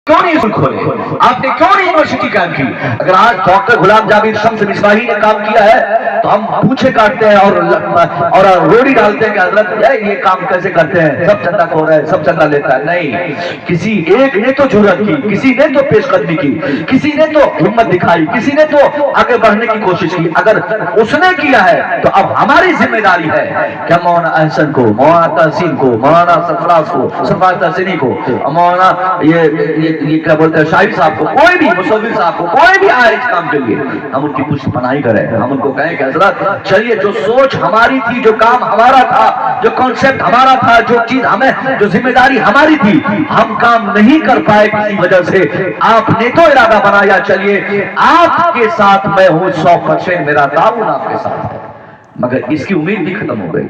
क्यों नहीं स्कूल खोले? आपने क्यों नहीं यूनिवर्सिटी काम की? अगर आज डॉक्टर गुलाम जाबिर शम्स मिसबाही ने काम किया है तो हम पूछे काटते हैं और रोड़ी डालते हैं कि हजरत ये काम कैसे करते हैं, सब चंदा खो रहा है, सब चंदा लेता है। नहीं, किसी एक ने तो जुर्रत की, किसी ने तो पेशकदमी की, किसी ने तो हिम्मत दिखाई, किसी ने तो आगे बढ़ने की कोशिश की। अगर उसने किया है तो अब हमारी जिम्मेदारी है कि मौलाना अहसन को, मौलाना तहसीन को, मौलाना सरफराज को, सरफराज तहसीनी को, मौलाना ये क्या बोलते हैं शाहिद साहब को, कोई भी मुसव्विर साहब को, कोई भी आए इस काम के लिए, हम उनकी पुष्ट पनाही करें। हम उनको कहें कि हजरत चलिए, जो सोच हमारी थी, जो काम हमारा था, जो कॉन्सेप्ट हमारा था, जो चीज हमें, जो जिम्मेदारी हमारी थी, हम काम नहीं कर पाए किसी वजह से, आपने तो इरादा बनाया, चलिए आपके साथ मैं हूं, 100% मेरा ताउन आपके साथ है। मगर इसकी उम्मीद भी खत्म हो गई।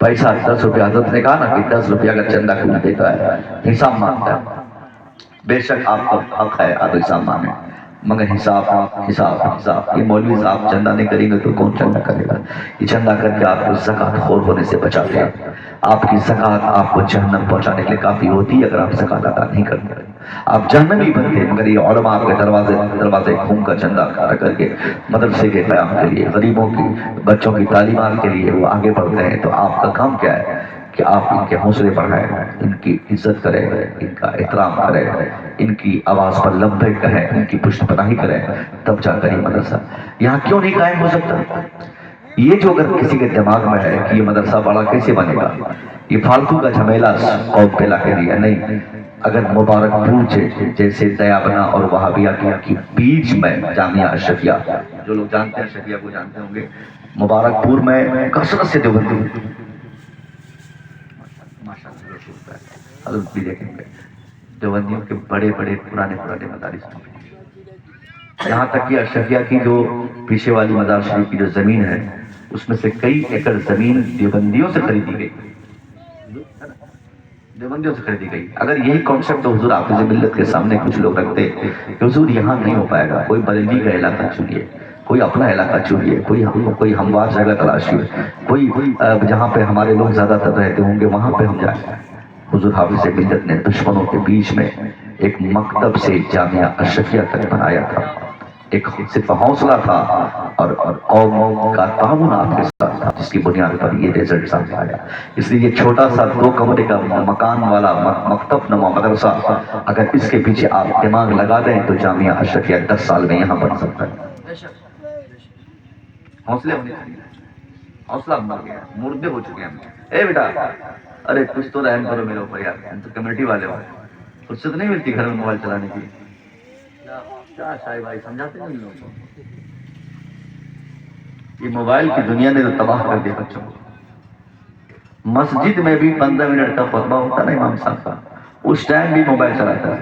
पैसा 10 रुपया, हजरत ने कहा ना कि 10 रुपया अगर चंदा क्यों देता है, हिसाब मांगता है। बेशक आपका हक है, आप हिसाब मांगे, मगर हिसाब हिसाब हिसाब। ये मौलवी साहब चंदा नहीं करेंगे तो कौन चंदा करेगा? ये चंदा करके आपको ज़कात खोर होने से बचाते हैं। आपकी ज़कात आपको जहन्नम पहुंचाने के लिए काफी होती है। अगर आप ज़कात अदा नहीं करते आप जहन्नमी बनते हैं। मगर ये उलमा आपके दरवाजे घूम कर चंदा करके मदरसे के क़याम के लिए, गरीबों की बच्चों की तालीमात के लिए वो आगे बढ़ते हैं। तो आपका काम क्या है कि आप इनके हौसले बढ़ाएं, इनकी इज्जत करें, इनका एहतराम करें, इनकी आवाज़ पर लब्बैक कहें, इनकी पुष्टपनाही करें, तब जाकर ये मदरसा यहाँ क्यों नहीं कायम हो सकता? ये जो अगर किसी के दिमाग में है कि ये मदरसा बड़ा कैसे बनेगा, ये फालतू का झमेला कौम पे ला के दिया नहीं। अगर मुबारकपुर जैसे दयाबना और वहाबिया के बीच में जामिया अशरफिया, जो लोग जानते हैं अशरफिया को जानते होंगे, मुबारकपुर में कसरत से देवबंदी माशाअल्लाह भी देखेंगे, देवबंदियों के बड़े बड़े पुराने मदारिस, यहाँ तक कि अशरफिया की जो पीछे वाली मजार शरीफ की जो जमीन है, उसमें से कई एकड़ जमीन देवबंदियों से खरीदी गई, देवबंदियों से खरीदी गई। अगर यही कॉन्सेप्ट हुजूर हाफिज़ मिल्लत के सामने कुछ लोग रखते कि हुजूर यहाँ नहीं हो पाएगा, कोई बरेली का इलाका चुनिए, कोई अपना इलाका चुनिए, कोई हमवार जगह तलाशिए, कोई जहाँ पे हमारे लोग ज्यादातर रहते होंगे वहां पे हम जाए। हुजूर हाफिज़ मिल्लत ने दुश्मनों के बीच में एक मकतब से जामिया अशरफिया तक बनाया था। एक सिर्फ हौसला था और कौम का ताउन आपके साथ था, जिसकी बुनियाद पर ये रिजल्ट सामने आया। इसलिए ये छोटा सा 2 कमरे का मकान वाला मकतब नमा मदरसा, अगर इसके पीछे आप दिमाग लगा दें तो जामिया अशरफिया 10 साल में यहाँ बन सकता है। हौसले होने चाहिए, हौसला मर गया, मुर्दे हो चुके हैं। ए बेटा, अरे कुछ तो रहम करो मेरे ऊपर यार, हम तो कमेटी वाले हो, फुर्सत नहीं मिलती घर में मोबाइल चलाने की। क्या शाही भाई समझाते नहीं लोगों को? ये मोबाइल की दुनिया ने तो तबाह कर दिया बच्चों को। मस्जिद में भी 15 मिनट का खुतबा होता ना इमाम साहब का, उस टाइम भी मोबाइल चलाता है।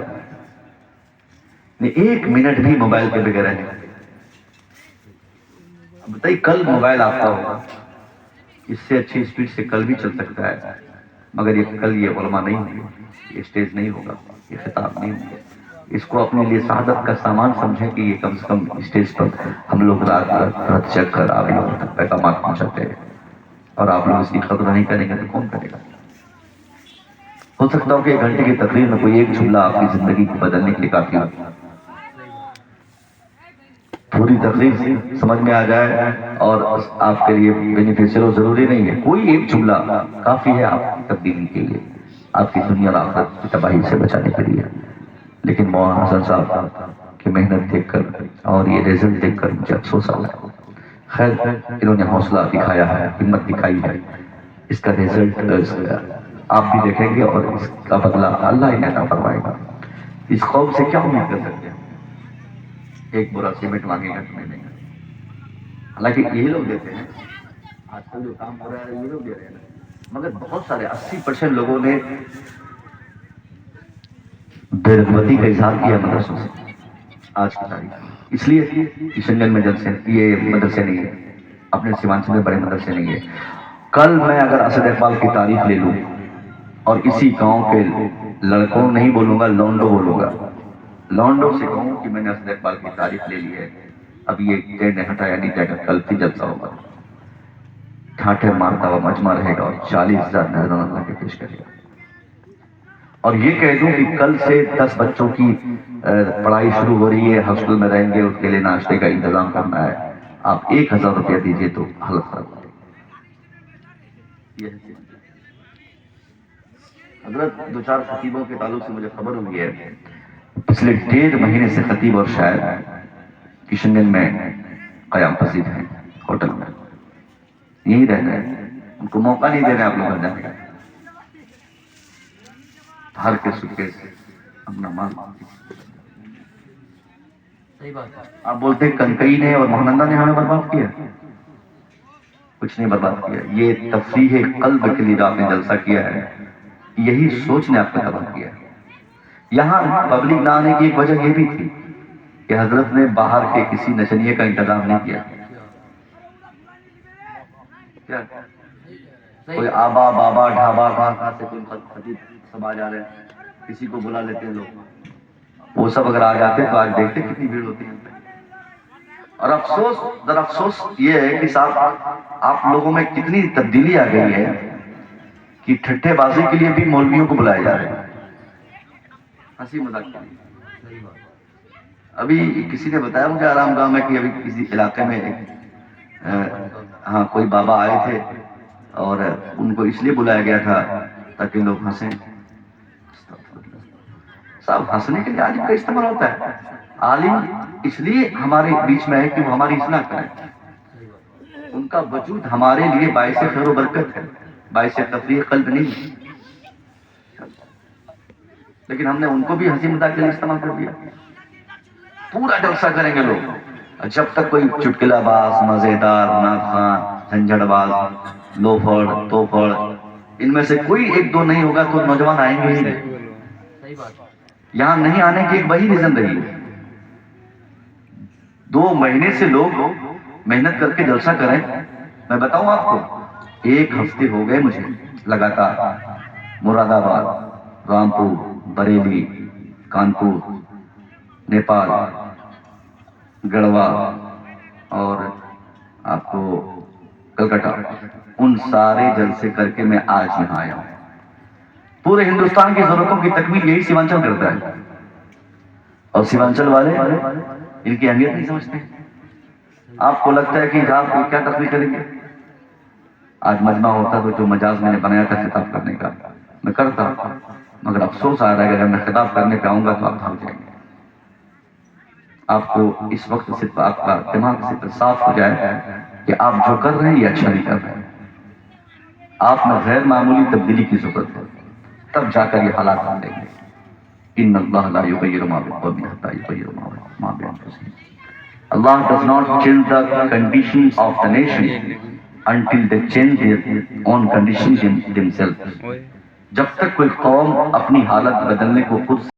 1 मिनट भी मोबाइल के बगैर नहीं। अब बताइए, कल मोबाइल आपका होगा, इससे अच्छी स्पीड से कल भी चल सकता है, मगर ये कल ये उलमा नहीं होंगे, ये स्टेज नहीं होगा, ये खिताब नहीं होंगे। इसको अपने लिए सादत का सामान समझें कि ये कम से कम स्टेज पर हम लोग रात चेक कर आप लोगों तक पैगाम पहुंचाते हैं, और आप लोग इसकी कदर नहीं करेंगे तो कौन करेगा? हो सकता हो कि 1 घंटे की तकरीर में कोई एक जुमला आपकी जिंदगी को बदलने के लिए काफी हो। पूरी तकरीर समझ में आ जाए और आपके लिए बेनिफिशियल हो, जरूरी नहीं है, कोई एक जुमला काफी है आपकी तब्दीली के लिए, आपकी दुनिया और आखिरत की तबाही से बचाने के लिए। लेकिन मौलाना हसन साहब की मेहनत देखकर और ये रिजल्ट देखकर मुझे अफसोस आ रहा है। खैर, इन्होंने हौसला दिखाया है, हिम्मत दिखाई है, इसका रिजल्ट आप भी देखेंगे और इसका बदला अल्लाह ही अता फरमाएगा। इस कौम से क्या उम्मीद कर सकते हैं? एक बोरा सीमेंट मांगेगा तुम्हें नहीं, हालांकि यही लोग देते हैं, आजकल जो काम हो रहा है ये लोग दे रहे हैं, मगर बहुत सारे 80% लोगों ने बेरहमती का इजहार किया मदरसों से आज की तारीख। इसलिए किशनगंज में ये मदरसे नहीं है, अपने सीमांचल में बड़े मदरसे नहीं है। कल मैं अगर असद इकबाल की तारीफ ले लूं और इसी गांव के लड़कों नहीं बोलूंगा, लौंडो बोलूंगा, लौंडो से कहूं कि मैंने असद इकबाल की तारीफ ले ली है, अब ये डेढ़ ने हटाया नहीं जाएगा, कल फिर जलसा होगा, ठाठे मारता हुआ मजमा रहेगा और 40,000 नजराना के पेश करेगा। اور یہ کہہ دوں کہ کل سے 10 بچوں کی پڑھائی شروع ہو رہی ہے، ہاسٹل میں رہیں گے، اس کے لیے ناشتے کا انتظام کرنا ہے، آپ 1000 روپیہ دیجئے تو حالت خراب ہو جائے گی۔ حضرت 2-4 خطیبوں کے تعلق سے مجھے خبر ہوئی ہے، پچھلے 1.5 مہینے سے خطیب اور شاعر کشن گنج میں قیام پذیر ہیں، ہوٹل میں یہی رہ رہے ہیں، ان کو موقع نہیں دے رہے آپ لوگ جانے کا۔ ہر کے سکے سے اپنا مال، آپ بولتے ہیں کنکئی نے اور مہنندہ نے ہمیں برباد کیا، کچھ نہیں برباد کیا، یہ تفریح قلب کے لیے آپ نے جلسہ کیا ہے، یہی سوچ نے آپ کو تباہ کیا ہے۔ یہاں پبلک نہ آنے کی ایک وجہ یہ بھی تھی کہ حضرت نے باہر کے کسی نچنیے کا انتظام نہیں کیا۔ کیا کوئی آبا بابا ڈھابا کہاں سے کوئی خطیب سب آ جا رہے ہیں، کسی کو بلا لیتے ہیں لوگ، وہ سب اگر آ جاتے تو آج دیکھتے کتنی بھیڑ ہوتی ہے۔ اور افسوس یہ ہے کہ صاحب آپ لوگوں میں کتنی تبدیلی آ گئی ہے کہ ٹھٹھے بازی کے لیے بھی مولویوں کو بلائے جا رہے ہیں، ہنسی مذاق کے لیے۔ ابھی کسی نے بتایا مجھے آرام گاہ میں کہ ابھی کسی علاقے میں کوئی بابا آئے تھے اور ان کو اس لیے بلایا گیا تھا تاکہ لوگ ہنسیں۔ صاحب ہنسنے کے لیے عالم کا استعمال ہوتا ہے، عالم اس لیے ہمارے بیچ میں ہے کہ وہ ہماری اصلاح کریں، ان کا وجود ہمارے لیے باعث خیر و برکت ہے، باعث تفریح قلب نہیں، لیکن ہم نے ان کو بھی ہنسی مذاق کے لیے استعمال کر دیا۔ پورا جلسہ کریں گے لوگ، جب تک کوئی چٹکلا باز، مزیدار، نعت خوان، جھنجھڑ باز، لوفڑ توفڑ ان میں سے کوئی 1-2 نہیں ہوگا تو نوجوان آئیں گے ہی نہیں۔ یہاں نہیں آنے کی ایک وہی ریزن رہی ہے، 2 مہینے سے لوگ محنت کر کے جلسہ کریں۔ میں بتاؤں آپ کو، 1 ہفتے ہو گئے مجھے لگاتار مراد آباد، رامپور، بریلی، کانپور، نیپال، گڑھوا اور آپ کو کلکتہ، ان سارے جلسے کر کے میں آج یہاں آیا ہوں۔ پورے ہندوستان کی ضرورتوں کی تکمیل یہی سیمانچل کرتا ہے، اور سیمانچل والے ان کی اہمیت نہیں سمجھتے۔ آپ کو لگتا ہے کہ آپ کیا تکمیل کریں گے؟ آج مجمع ہوتا تو جو مجاز میں نے بنایا تھا خطاب کرنے کا میں کرتا، مگر افسوس آ رہا ہے کہ اگر میں خطاب کرنے پہ آؤں گا تو آپ بھاگ جائیں گے۔ آپ کو اس وقت صرف آپ کا دماغ سے صاف ہو جائے کہ آپ جو کر رہے ہیں یہ اچھا نہیں کر رہے ہیں، آپ میں غیر معمولی تبدیلی کی ضرورت ہے، تب جا کر یہ حالات بدلیں گے۔ ان اللہ لا یغیر ما بقوم حتی یغیروا ما بانفسہم۔ Allah does not change the conditions of the nation until they change their own conditions in themselves۔ جب تک کوئی قوم اپنی حالت بدلنے کو خود